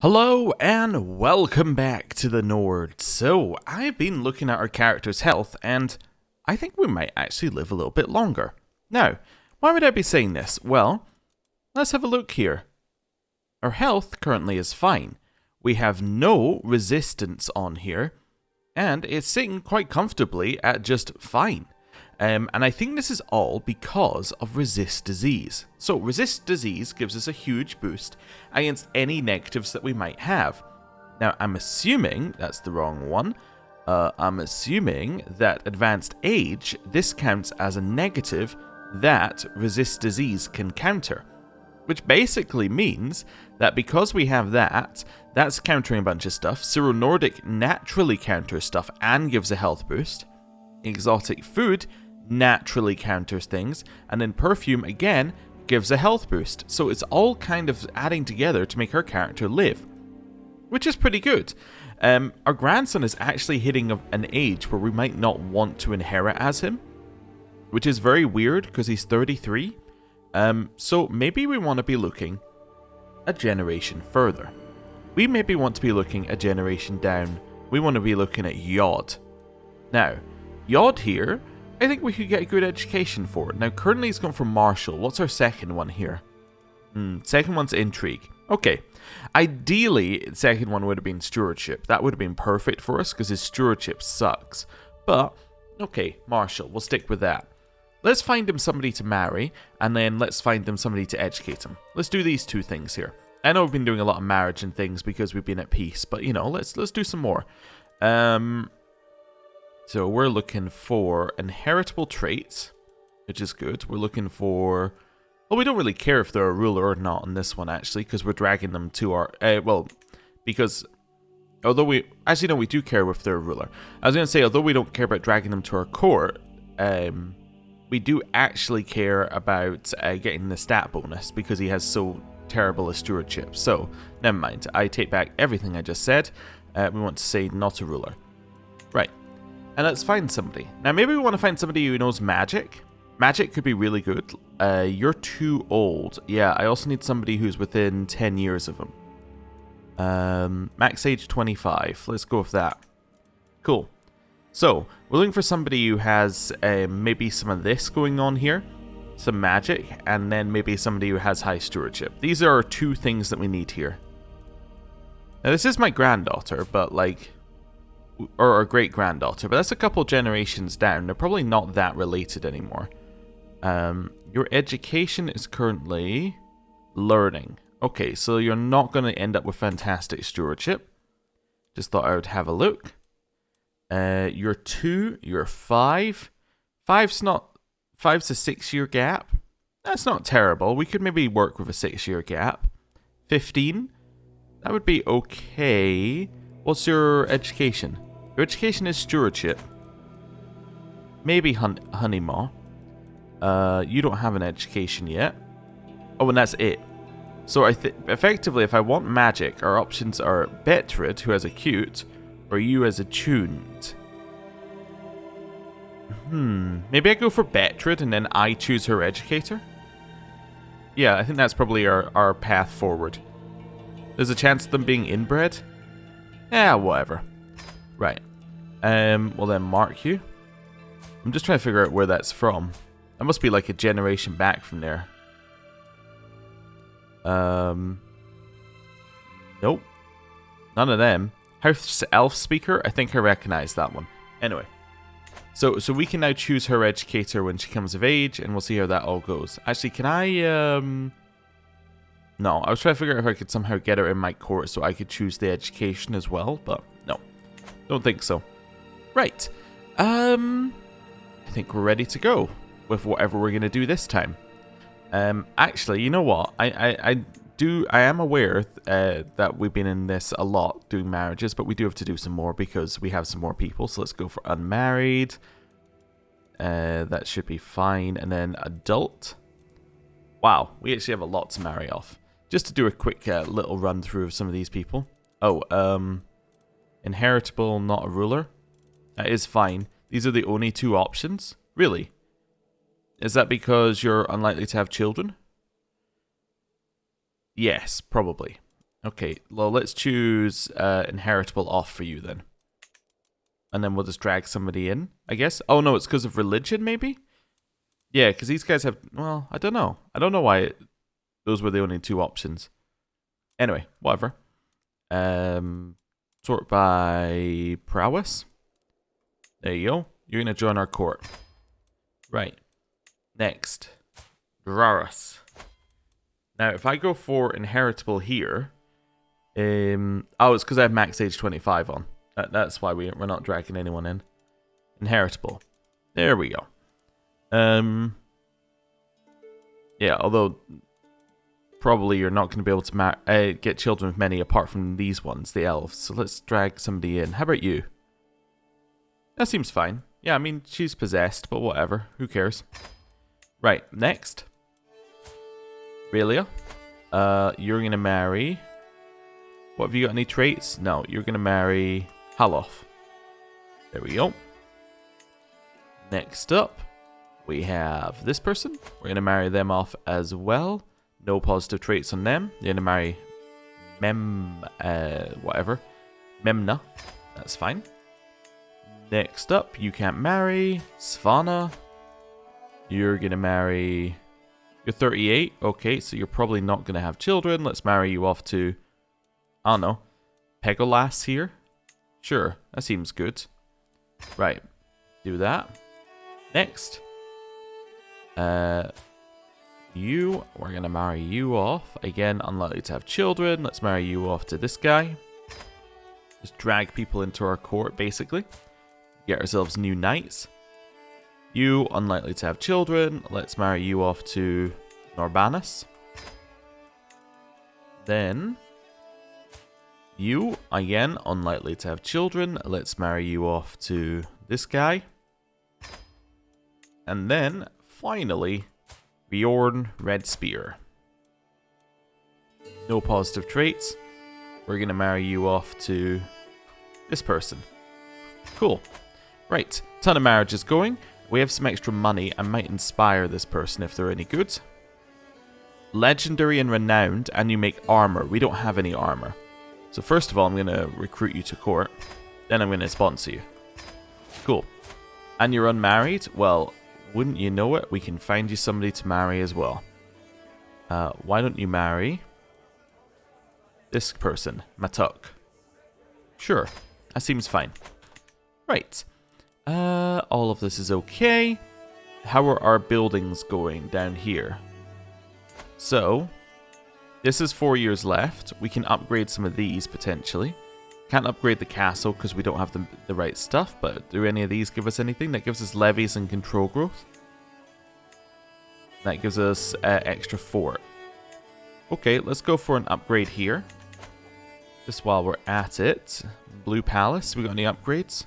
Hello and welcome back to the Nords. So, I've been looking at our character's health and I think we might actually live a little bit longer. Now, why would I be saying this? Well, let's have a look here. Our health currently is fine. We have no resistance on here and it's sitting quite comfortably at just fine. And I think this is all because of resist disease. So resist disease gives us a huge boost against any negatives that we might have. Now I'm assuming that's the wrong one. I'm assuming that advanced age, this counts as a negative that resist disease can counter. Which basically means that because we have that, that's countering a bunch of stuff. Syro-Nordic naturally counters stuff and gives a health boost. Exotic food naturally counters things, and then perfume again gives a health boost. So it's all kind of adding together to make our character live, which is pretty good. Our grandson is actually hitting an age where we might not want to inherit as him, which is very weird because he's 33. So maybe we want to be looking a generation further. We maybe want to be looking a generation down. We want to be looking at Yod. Now, Yod here, I think we could get a good education for it. Now, currently he's gone for Martial. What's our second one here? Second one's Intrigue. Okay. Ideally, second one would have been Stewardship. That would have been perfect for us because his Stewardship sucks. But, okay, Martial. We'll stick with that. Let's find him somebody to marry, and then let's find him somebody to educate him. Let's do these two things here. I know we've been doing a lot of marriage and things because we've been at peace, but, you know, let's do some more. So we're looking for inheritable traits, which is good. We're looking for... Well, we don't really care if they're a ruler or not on this one, actually, because we're dragging them to our... because... Although we... Actually, no, we do care if they're a ruler. I was going to say, although we don't care about dragging them to our court, we do actually care about getting the stat bonus, because he has so terrible a stewardship. So, never mind. I take back everything I just said. We want to say not a ruler. Right. And let's find somebody. Now, maybe we want to find somebody who knows magic. Magic could be really good. You're too old. Yeah, I also need somebody who's within 10 years of him. Max age 25. Let's go with that. Cool. So, we're looking for somebody who has maybe some of this going on here. Some magic. And then maybe somebody who has high stewardship. These are our two things that we need here. Now, this is my granddaughter, but like... Or our great-granddaughter, but that's a couple generations down. They're probably not that related anymore. Your education is currently learning. Okay, so you're not going to end up with fantastic stewardship. Just thought I would have a look. You're 2, you're 5. 5's a 6-year gap. That's not terrible. We could maybe work with a 6-year gap. 15. That would be okay. What's your education? Your education is stewardship. Maybe Honeymaw. You don't have an education yet. Oh, and that's it. So effectively, if I want magic, our options are Betrid, who has acute, or you as attuned. Maybe I go for Betrid and then I choose her educator? Yeah, I think that's probably our path forward. There's a chance of them being inbred? Yeah, whatever. Right. Well then, mark you. I'm just trying to figure out where that's from. That must be like a generation back from there. Nope. None of them. House Elf Speaker? I think I recognize that one. Anyway. So we can now choose her educator when she comes of age, and we'll see how that all goes. Actually, can I, No, I was trying to figure out if I could somehow get her in my court so I could choose the education as well, but no. Don't think so. Right. I think we're ready to go with whatever we're going to do this time. Actually, you know what? I am aware that we've been in this a lot doing marriages, but we do have to do some more because we have some more people. So let's go for unmarried. That should be fine. And then adult. Wow, we actually have a lot to marry off. Just to do a quick little run through of some of these people. Oh, inheritable, not a ruler. That is fine. These are the only two options? Really? Is that because you're unlikely to have children? Yes, probably. Okay, well, let's choose inheritable off for you then. And then we'll just drag somebody in, I guess. Oh, no, it's because of religion, maybe? Yeah, because these guys have... Well, I don't know. I don't know why those were the only two options. Anyway, whatever. Sort by prowess. There you go. You're going to join our court. Right. Next. Draras. Now, if I go for inheritable here... oh, it's because I have max age 25 on. That's why we're not dragging anyone in. Inheritable. There we go. Yeah, although probably you're not going to be able to get children with many apart from these ones, the elves. So let's drag somebody in. How about you? That seems fine. Yeah, I mean, she's possessed, but whatever. Who cares? Right, next. Relia. You're going to marry... What, have you got any traits? No, you're going to marry Halof. There we go. Next up, we have this person. We're going to marry them off as well. No positive traits on them. You're going to marry whatever. Memna. That's fine. Next up, you can't marry Svana. You're going to marry... You're 38. Okay, so you're probably not going to have children. Let's marry you off to... I don't know. Pegolas here? Sure, that seems good. Right. Do that. Next. We're going to marry you off. Again, unlikely to have children. Let's marry you off to this guy. Just drag people into our court, basically. Get ourselves new knights. You, unlikely to have children. Let's marry you off to Norbanus. Then... You, again, unlikely to have children. Let's marry you off to this guy. And then, finally, Bjorn Redspear. No positive traits. We're going to marry you off to this person. Cool. Right, ton of marriages going. We have some extra money. I might inspire this person if they're any good. Legendary and renowned, and you make armor. We don't have any armor. So first of all, I'm going to recruit you to court. Then I'm going to sponsor you. Cool. And you're unmarried? Well, wouldn't you know it? We can find you somebody to marry as well. Why don't you marry this person, Matuk? Sure. That seems fine. Right. All of this is okay. How are our buildings going down here? So... This is 4 years left. We can upgrade some of these, potentially. Can't upgrade the castle because we don't have the right stuff, but do any of these give us anything? That gives us levies and control growth. That gives us extra fort. Okay, let's go for an upgrade here. Just while we're at it. Blue Palace, we got any upgrades?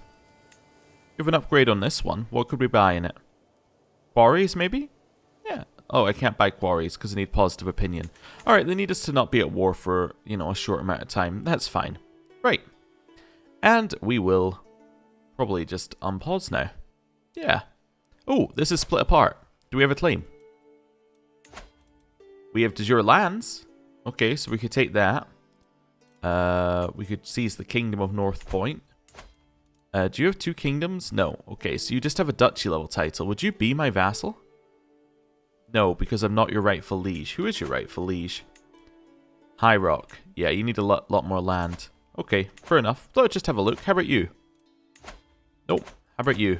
We have an upgrade on this one. What could we buy in it? Quarries, maybe? Yeah. Oh, I can't buy quarries because I need positive opinion. Alright, they need us to not be at war for, you know, a short amount of time. That's fine. Right. And we will probably just unpause now. Yeah. Oh, this is split apart. Do we have a claim? We have de jure lands. Okay, so we could take that. We could seize the Kingdom of North Point. Do you have 2 kingdoms? No. Okay, so you just have a duchy level title. Would you be my vassal? No, because I'm not your rightful liege. Who is your rightful liege? High Rock. Yeah, you need a lot more land. Okay, fair enough. Thought I'd just have a look. How about you? Nope. How about you?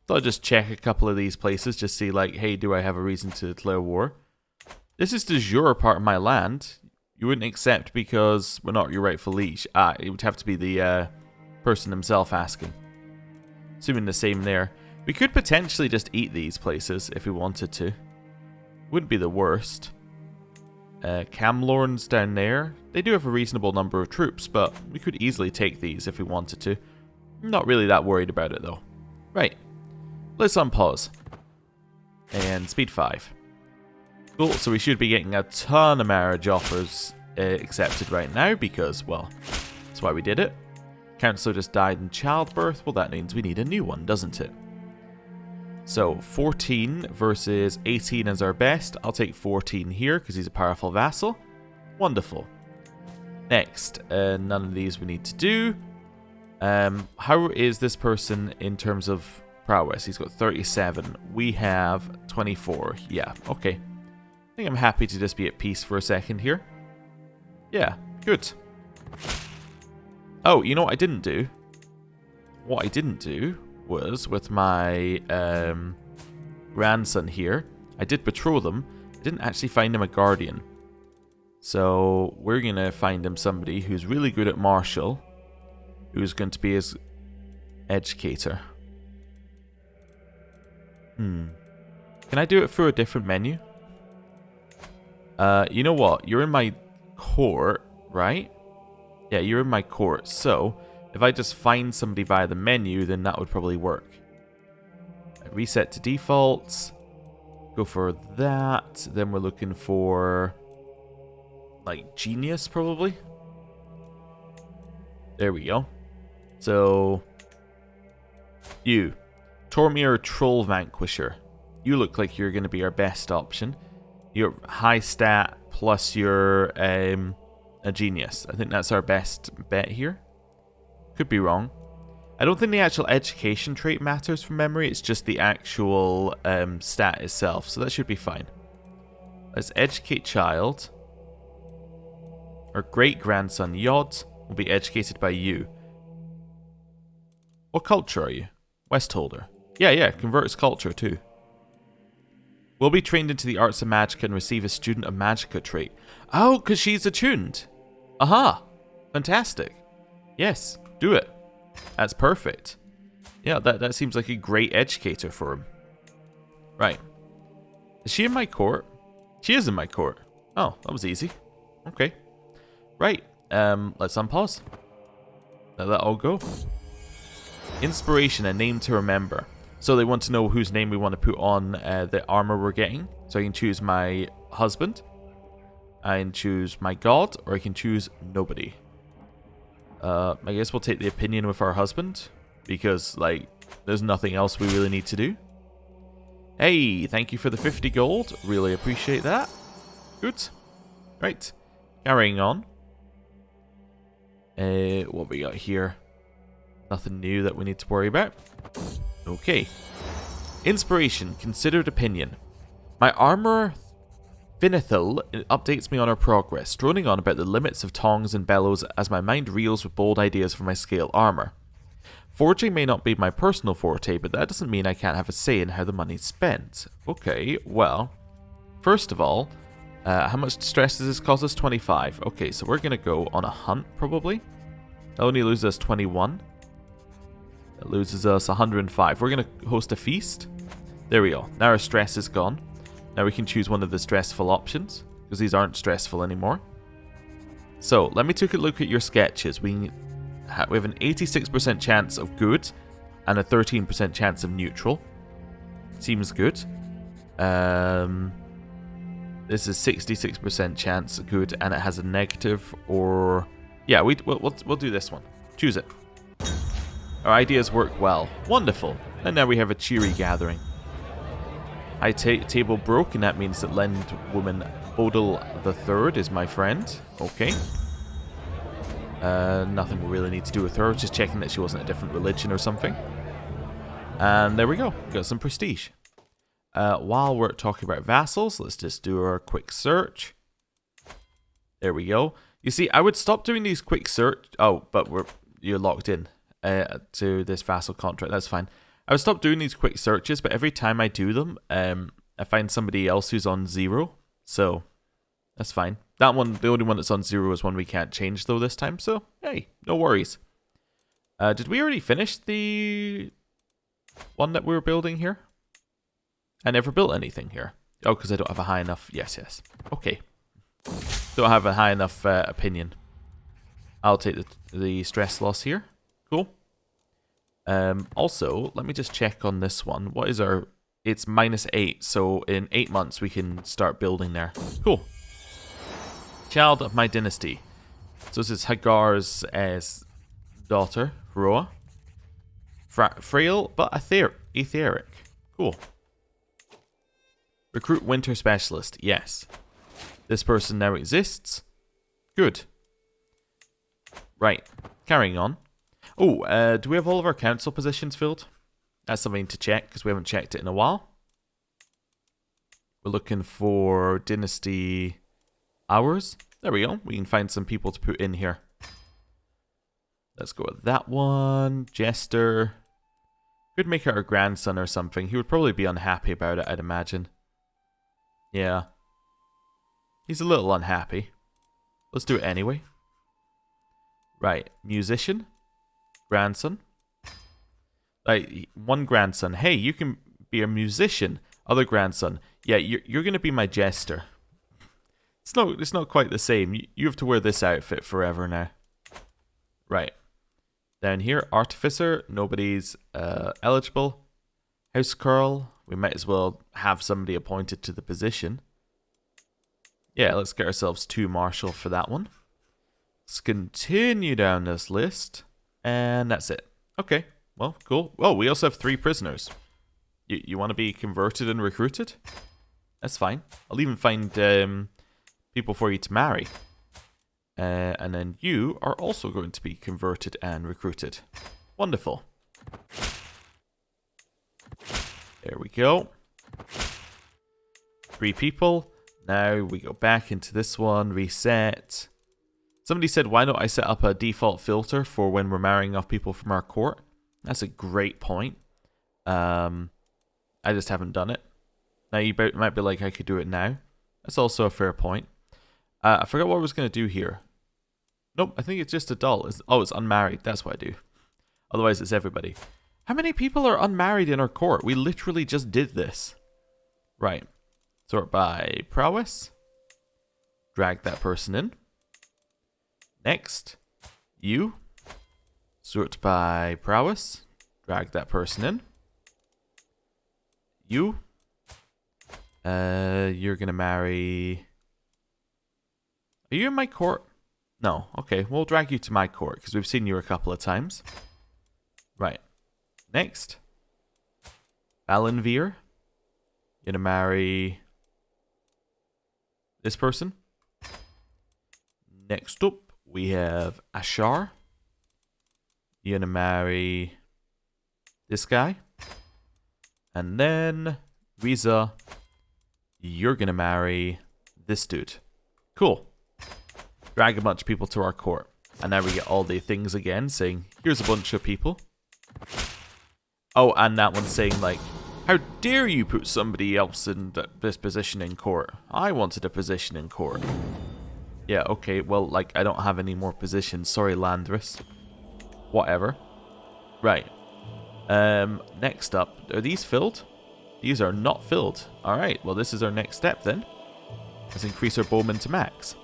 Thought I'd just check a couple of these places. Just see, like, hey, do I have a reason to declare war? This is de jure part of my land. You wouldn't accept because we're not your rightful liege. Ah, it would have to be the person himself asking. Assuming the same there. We could potentially just eat these places if we wanted to. Wouldn't be the worst. Camlorns down there. They do have a reasonable number of troops, but we could easily take these if we wanted to. I'm not really that worried about it though. Right. Let's unpause. And speed 5. Cool, so we should be getting a ton of marriage offers accepted right now because, well, that's why we did it. Counselor just died in childbirth. Well, that means we need a new one, doesn't it? So, 14 versus 18 is our best. I'll take 14 here because he's a powerful vassal. Wonderful. Next, none of these we need to do. How is this person in terms of prowess? He's got 37. We have 24. Yeah, okay. I think I'm happy to just be at peace for a second here. Yeah, good. Oh, you know what I didn't do? What I didn't do was with my grandson here. I did patrol them. I didn't actually find him a guardian. So we're going to find him somebody who's really good at martial, who's going to be his educator. Can I do it through a different menu? You know what? You're in my court, right? Yeah, you're in my court. So if I just find somebody via the menu, then that would probably work. Reset to defaults. Go for that. Then we're looking for, like, genius, probably. There we go. So, you. Tormir Troll Vanquisher. You look like you're going to be our best option. You're high stat plus you're a genius. I think that's our best bet here. Could be wrong. I don't think the actual education trait matters from memory. It's just the actual stat itself. So that should be fine. Let's educate child. Our great-grandson Yod will be educated by you. What culture are you? Westholder. Yeah, converts culture too. Will be trained into the arts of magic and receive a student of magica trait. Oh, because she's attuned. Aha. Fantastic. Yes, do it. That's perfect. Yeah, that seems like a great educator for him. Right. Is she in my court? She is in my court. Oh, that was easy. Okay. Right. Let's unpause. Let that all go. Inspiration, a name to remember. So they want to know whose name we want to put on the armor we're getting. So I can choose my husband. I can choose my god, or I can choose nobody. I guess we'll take the opinion with our husband, because, like, there's nothing else we really need to do. Hey, thank you for the 50 gold. Really appreciate that. Good. Right. Carrying on. What we got here? Nothing new that we need to worry about. Okay. Inspiration. Considered opinion. My armor Finithil updates me on our progress, droning on about the limits of tongs and bellows as my mind reels with bold ideas for my scale armor. Forging may not be my personal forte, but that doesn't mean I can't have a say in how the money's spent. Okay, well, first of all, how much stress does this cause us? 25. Okay, so we're going to go on a hunt, probably. That only loses us 21. That loses us 105. We're going to host a feast. There we go. Now our stress is gone. Now we can choose one of the stressful options, because these aren't stressful anymore. So, let me take a look at your sketches. We have an 86% chance of good, and a 13% chance of neutral. Seems good. This is 66% chance good, and it has a negative, or... Yeah, we'll do this one. Choose it. Our ideas work well. Wonderful. And now we have a cheery gathering. High table broke, and that means that Lendwoman Bodil III is my friend. Okay. Nothing we really need to do with her. Just checking that she wasn't a different religion or something. And there we go. Got some prestige. While we're talking about vassals, let's just do our quick search. There we go. You see, I would stop doing these quick search. Oh, but you're locked in to this vassal contract. That's fine. I would stop doing these quick searches, but every time I do them, I find somebody else who's on 0. So, that's fine. That one, the only one that's on 0 is one we can't change, though, this time. So, hey, no worries. Did we already finish the one that we were building here? I never built anything here. Oh, because I don't have a high enough... Yes. Okay. Don't have a high enough opinion. I'll take the stress loss here. Cool. Also, let me just check on this one. What is our... It's -8, so in 8 months we can start building there. Cool. Child of my dynasty. So this is Hagar's daughter, Roa. Frail, but etheric. Cool. Recruit winter specialist. Yes. This person now exists. Good. Right. Carrying on. Oh, do we have all of our council positions filled? That's something to check, because we haven't checked it in a while. We're looking for dynasty hours. There we go. We can find some people to put in here. Let's go with that one. Jester. Could make it our grandson or something. He would probably be unhappy about it, I'd imagine. Yeah. He's a little unhappy. Let's do it anyway. Right. Musician. Grandson. Like, one grandson. Hey, you can be a musician. Other grandson. Yeah, you're going to be my jester. It's not quite the same. You have to wear this outfit forever now. Right. Down here, artificer. Nobody's eligible. Housecarl. We might as well have somebody appointed to the position. Yeah, let's get ourselves 2 marshal for that one. Let's continue down this list. And that's it. Okay. Well, cool. Oh, we also have 3 prisoners. You want to be converted and recruited? That's fine. I'll even find people for you to marry. And then you are also going to be converted and recruited. Wonderful. There we go. 3 people. Now we go back into this one. Reset. Somebody said, why don't I set up a default filter for when we're marrying off people from our court? That's a great point. I just haven't done it. Now you might be like, I could do it now. That's also a fair point. I forgot what I was going to do here. Nope, I think it's just adult. It's unmarried. That's what I do. Otherwise, it's everybody. How many people are unmarried in our court? We literally just did this. Right. Sort by prowess. Drag that person in. Next. You. Sort by prowess. Drag that person in. You. You're going to marry... Are you in my court? No. Okay, we'll drag you to my court because we've seen you a couple of times. Right. Next. Valenveer. You're going to marry this person. Next up, we have Ashar. You're going to marry this guy. And then Riza. You're going to marry this dude. Cool. Drag a bunch of people to our court. And now we get all the things again saying, here's a bunch of people. Oh, and that one's saying like, how dare you put somebody else in this position in court? I wanted a position in court. Yeah, okay, well, like, I don't have any more positions. Sorry, Landris. Whatever. Right. Next up, are these filled? These are not filled. Alright, well, this is our next step then. Let's increase our bowmen to max.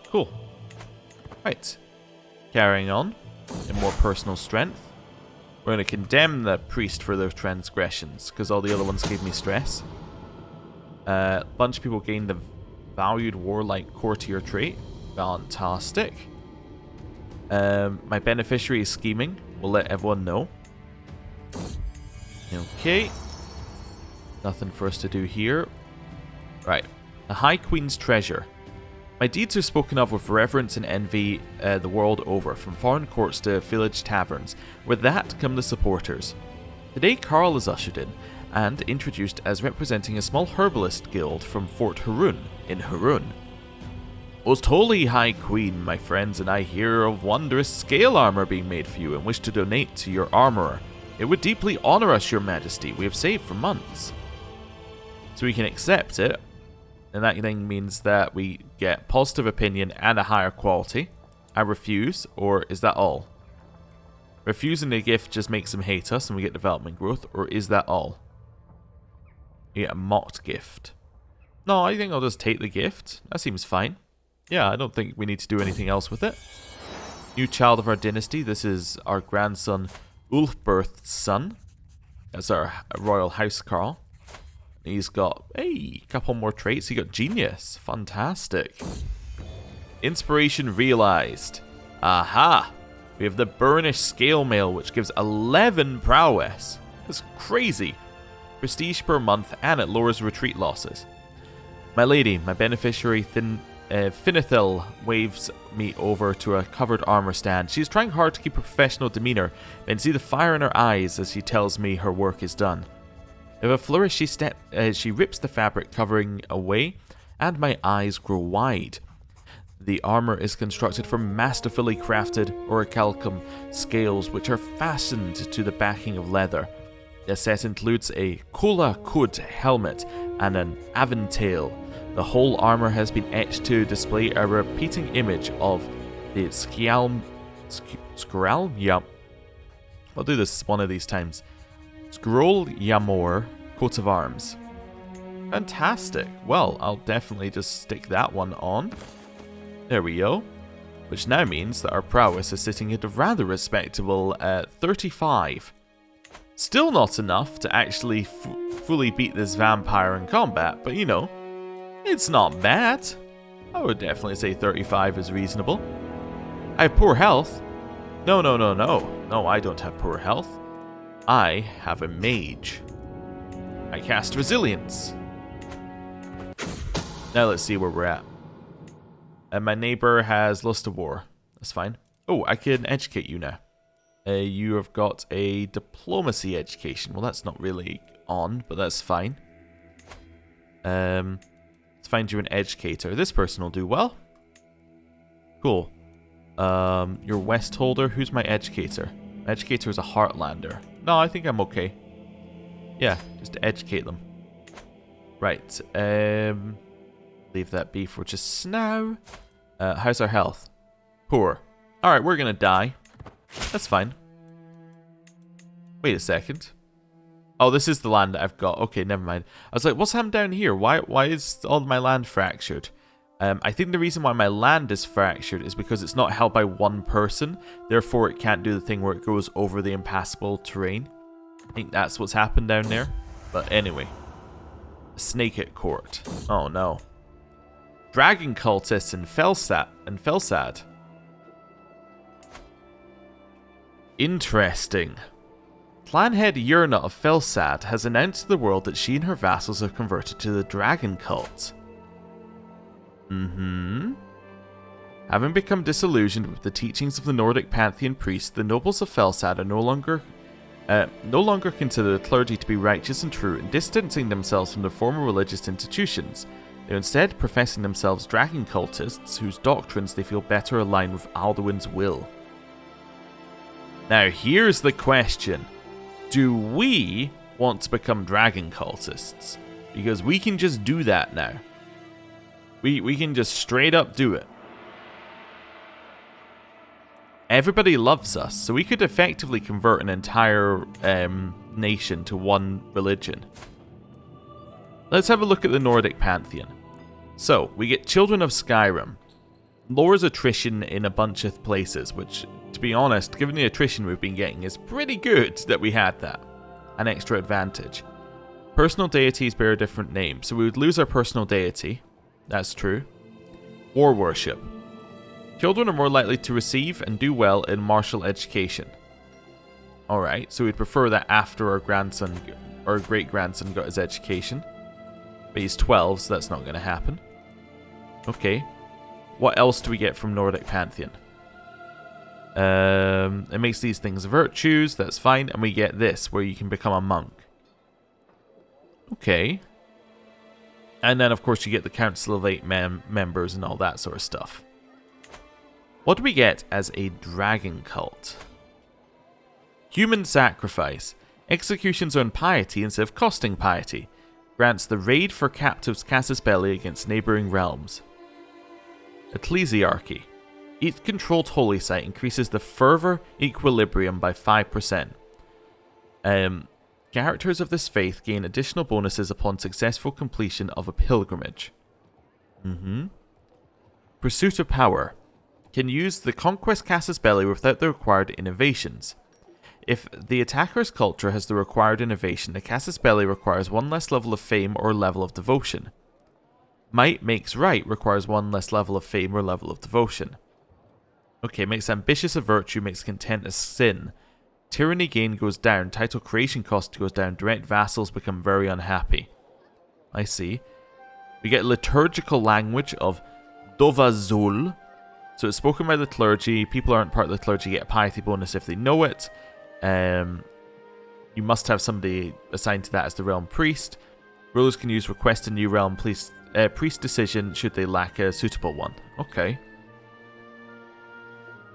Cool. Right. Carrying on. In more personal strength. We're going to condemn the priest for their transgressions, because all the other ones gave me stress. A bunch of people gained the valued warlike courtier trait. Fantastic. My beneficiary is scheming. We'll let everyone know. Okay. Nothing for us to do here. Right. The High Queen's Treasure. My deeds are spoken of with reverence and envy the world over, from foreign courts to village taverns. With that come the supporters. Today Carl is ushered in, and introduced as representing a small herbalist guild from Fort Harun, in Harun. Most holy High Queen, my friends and I hear of wondrous scale armor being made for you and wish to donate to your armorer. It would deeply honor us, your majesty. We have saved for months. So we can accept it. And that thing means that we get positive opinion and a higher quality. I refuse, or is that all? Refusing the gift just makes them hate us and we get development growth, or is that all? You get a mocked gift. No, I think I'll just take the gift. That seems fine. Yeah, I don't think we need to do anything else with it. New child of our dynasty. This is our grandson, Ulfberth's son. That's our royal housecarl. He's got a couple more traits. He got genius. Fantastic. Inspiration realized. Aha! We have the burnished scale mail, which gives 11 prowess. That's crazy. Prestige per month, and it lowers retreat losses. My lady, my beneficiary Finithil waves me over to a covered armor stand. She's trying hard to keep a professional demeanor, but I can see the fire in her eyes as she tells me her work is done. With a flourish, she rips the fabric covering away, and my eyes grow wide. The armor is constructed from masterfully crafted orichalcum scales, which are fastened to the backing of leather. The set includes a Kola Kud helmet and an Aventail. The whole armor has been etched to display a repeating image of the Skral? Yeah. I'll do this one of these times. Scroll Yamor coat of arms. Fantastic. Well, I'll definitely just stick that one on. There we go. Which now means that our prowess is sitting at a rather respectable 35. Still not enough to actually fully beat this vampire in combat, but you know, it's not bad. I would definitely say 35 is reasonable. I have poor health. No, I don't have poor health. I have a mage. I cast resilience. Now let's see where we're at. And my neighbor has lust of war. That's fine. Oh, I can educate you now. You have got a diplomacy education. Well, that's not really on, but that's fine. Let's find you an educator. This person will do well. Cool. Your West holder. Who's my educator? My educator is a Heartlander. No, I think I'm okay. Yeah, just to educate them. Right. Leave that be for just now. How's our health? Poor. Alright, we're gonna die. That's fine. Wait a second. Oh, this is the land that I've got. Okay, never mind. I was like, what's happened down here? Why is all my land fractured? I think the reason why my land is fractured is because it's not held by one person. Therefore, it can't do the thing where it goes over the impassable terrain. I think that's what's happened down there. But anyway. Snake at court. Oh, no. Dragon cultists in Felsad. Interesting. Clanhead Yurna of Felsad has announced to the world that she and her vassals have converted to the dragon cult. Having become disillusioned with the teachings of the Nordic pantheon priest, the nobles of Felsad are no longer consider the clergy to be righteous and true, and distancing themselves from the former religious institutions. They're instead professing themselves dragon cultists, whose doctrines they feel better align with Alduin's will. Now here's the question. Do we want to become dragon cultists? Because we can just do that now. We can just straight up do it. Everybody loves us, so we could effectively convert an entire nation to one religion. Let's have a look at the Nordic pantheon. So, we get Children of Skyrim. Lowers attrition in a bunch of places, which, to be honest, given the attrition we've been getting, is pretty good that we had that. An extra advantage. Personal deities bear a different name, so we would lose our personal deity. That's true. War worship. Children are more likely to receive and do well in martial education. Alright, so we'd prefer that after our grandson, or great-grandson got his education. But he's 12, so that's not going to happen. Okay. What else do we get from Nordic Pantheon? It makes these things virtues, that's fine. And we get this, where you can become a monk. Okay. And then, of course, you get the Council of 8 members and all that sort of stuff. What do we get as a dragon cult? Human sacrifice. Executions earn piety instead of costing piety. Grants the raid for captives casus belli against neighbouring realms. Ecclesiarchy. Each controlled holy site increases the fervor equilibrium by 5%. Characters of this faith gain additional bonuses upon successful completion of a pilgrimage. Pursuit of power. Can use the conquest casus belli without the required innovations. If the attacker's culture has the required innovation, the casus belli requires one less level of fame or level of devotion. Might makes right requires one less level of fame or level of devotion. Okay, makes ambitious a virtue, makes content a sin. Tyranny gain goes down, title creation cost goes down, direct vassals become very unhappy. I see. We get liturgical language of Dovazul. So it's spoken by the clergy. People aren't part of the clergy get a piety bonus if they know it. You must have somebody assigned to that as the realm priest. Rulers can use request a new realm priest decision should they lack a suitable one. Okay.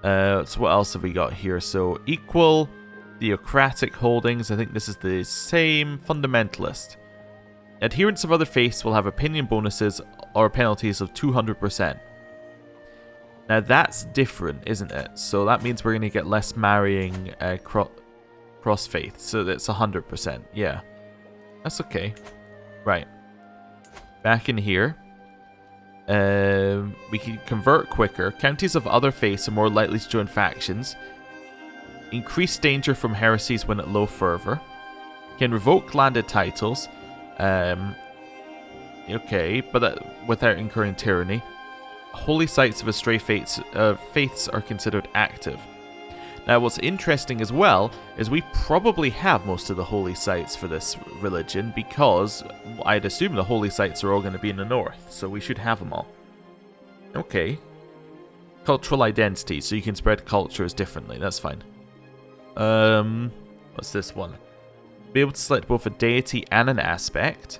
So what else have we got here? So equal, theocratic holdings. I think this is the same. Fundamentalist. Adherents of other faiths will have opinion bonuses or penalties of 200%. Now that's different, isn't it? So that means we're going to get less marrying cross-faith. So that's 100%. Yeah. That's okay. Right. Back in here. We can convert quicker. Counties of other faiths are more likely to join factions. Increased danger from heresies when at low fervor. Can revoke landed titles. Okay, but without incurring tyranny. Holy sites of astray faiths are considered active. Now, what's interesting as well is we probably have most of the holy sites for this religion because I'd assume the holy sites are all going to be in the north, so we should have them all. Okay. Cultural identity, so you can spread cultures differently. That's fine. What's this one? Be able to select both a deity and an aspect.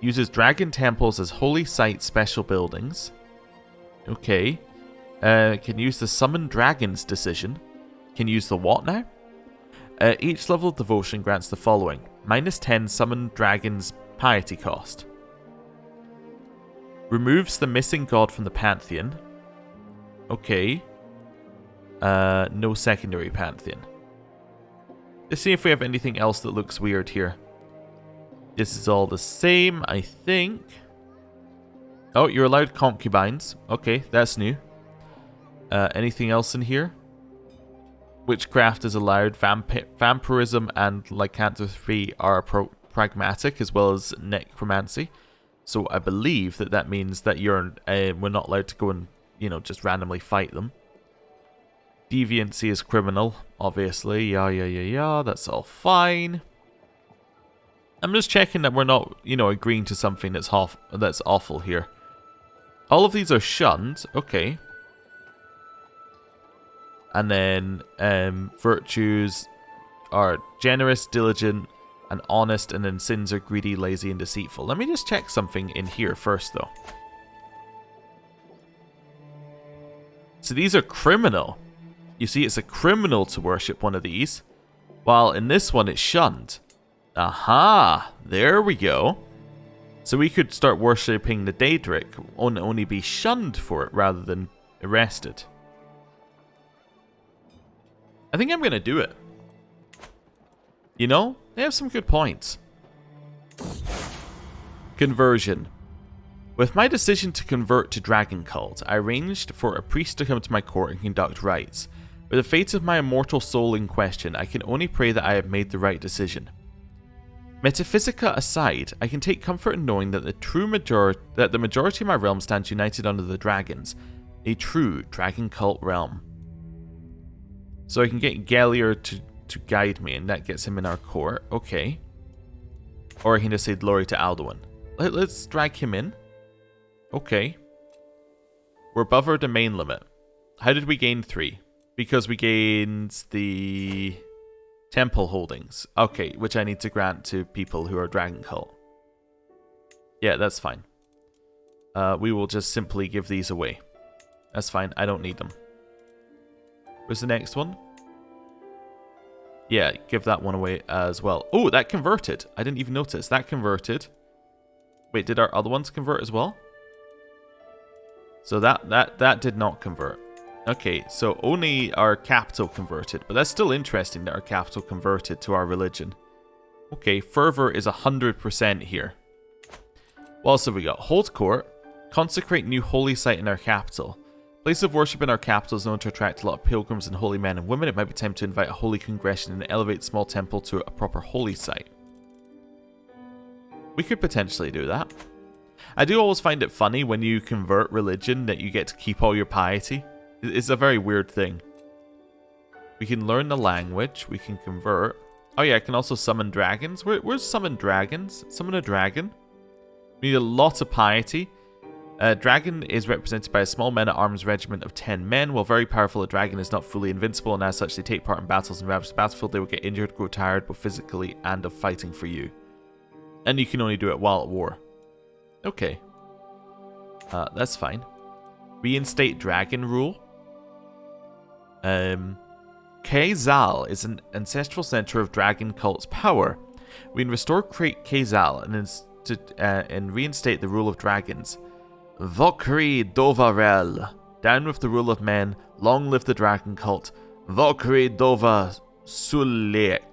Uses dragon temples as holy site special buildings. Okay. Can use the summon dragons decision. Can use the what now? Each level of devotion grants the following. -10 summon dragons piety cost. Removes the missing god from the pantheon. Okay. No secondary pantheon. Let's see if we have anything else that looks weird here. This is all the same, I think. Oh, you're allowed concubines. Okay, that's new. Anything else in here? Witchcraft is allowed. Vampirism and lycanthropy are pragmatic, as well as necromancy. So I believe that means that we're not allowed to go and, just randomly fight them. Deviancy is criminal, obviously. Yeah. That's all fine. I'm just checking that we're not, agreeing to something that's awful here. All of these are shunned. Okay. And then virtues are generous, diligent, and honest, and then sins are greedy, lazy, and deceitful. Let me just check something in here first, though. So these are criminal. You see, it's a criminal to worship one of these, while in this one it's shunned. Aha! There we go. So we could start worshipping the Daedric, only be shunned for it rather than arrested. I think I'm going to do it. They have some good points. Conversion. With my decision to convert to Dragon Cult, I arranged for a priest to come to my court and conduct rites. With the fate of my immortal soul in question, I can only pray that I have made the right decision. Metaphysica aside, I can take comfort in knowing that the majority of my realm stands united under the dragons, a true Dragon Cult realm. So I can get Gellier to guide me, and that gets him in our court. Okay. Or I can just say glory to Alduin. Let's drag him in. Okay. We're above our domain limit. How did we gain 3? Because we gained the temple holdings. Okay, which I need to grant to people who are Dragon Cult. Yeah, that's fine. We will just simply give these away. That's fine, I don't need them. Where's the next one? Yeah, give that one away as well. Oh, that converted. I didn't even notice. That converted. Wait, did our other ones convert as well? So that did not convert. Okay, so only our capital converted. But that's still interesting that our capital converted to our religion. Okay, fervor is 100% here. What else have we got? Hold court. Consecrate new holy site in our capital. Place of worship in our capital is known to attract a lot of pilgrims and holy men and women. It might be time to invite a holy congregation and elevate a small temple to a proper holy site. We could potentially do that. I do always find it funny when you convert religion that you get to keep all your piety. It's a very weird thing. We can learn the language. We can convert. Oh yeah, I can also summon dragons. Where's summon dragons? Summon a dragon. We need a lot of piety. Dragon is represented by a small men-at-arms regiment of 10 men. While very powerful, a dragon is not fully invincible, and as such they take part in battles and ravage the battlefield. They will get injured, grow tired, both physically and of fighting for you. And you can only do it while at war. Okay. That's fine. Reinstate dragon rule. Kazal is an ancestral center of dragon cult's power. We can restore Kazal and reinstate the rule of dragons. Vokri Dovarel. Down with the rule of men. Long live the dragon cult. Vokri Dova Sulek.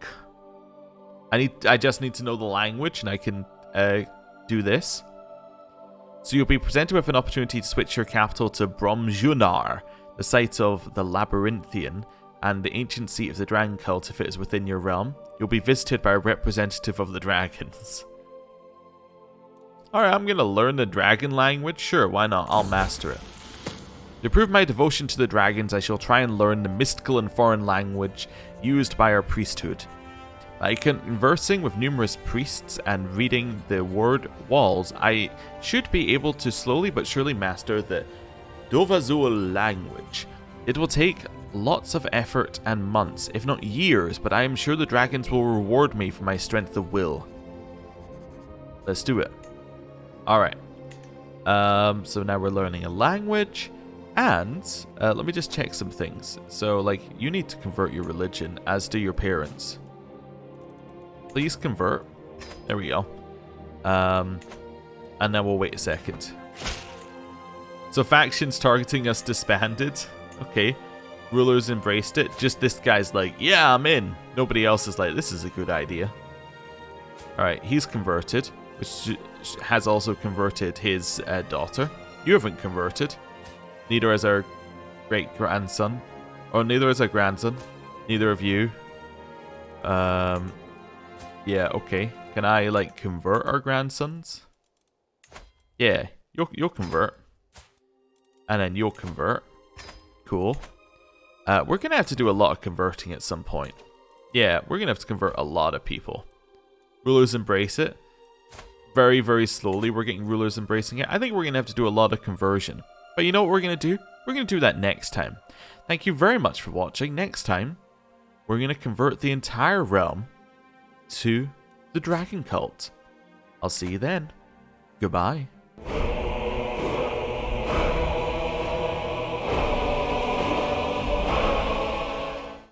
I just need to know the language and I can do this. So you'll be presented with an opportunity to switch your capital to Bromjunar, the site of the Labyrinthian and the ancient seat of the dragon cult if it is within your realm. You'll be visited by a representative of the dragons. Alright, I'm going to learn the dragon language. Sure, why not? I'll master it. To prove my devotion to the dragons, I shall try and learn the mystical and foreign language used by our priesthood. By conversing with numerous priests and reading the word walls, I should be able to slowly but surely master the Dovazul language. It will take lots of effort and months, if not years, but I am sure the dragons will reward me for my strength of will. Let's do it. Alright. So now we're learning a language. And let me just check some things. So, like, you need to convert your religion, as do your parents. Please convert. There we go. And then we'll wait a second. So factions targeting us disbanded. Okay. Rulers embraced it. Just this guy's like, yeah, I'm in. Nobody else is like, this is a good idea. Alright, he's converted. Which has also converted his daughter. You haven't converted. Neither is our great-grandson. Or neither is our grandson. Neither of you. Yeah, okay. Can I, like, convert our grandsons? Yeah, you'll convert. And then you'll convert. Cool. We're going to have to do a lot of converting at some point. Yeah, we're going to have to convert a lot of people. Rulers embrace it. Very, very slowly we're getting rulers embracing it. I think we're going to have to do a lot of conversion. But you know what we're going to do? We're going to do that next time. Thank you very much for watching. Next time, we're going to convert the entire realm to the dragon cult. I'll see you then. Goodbye.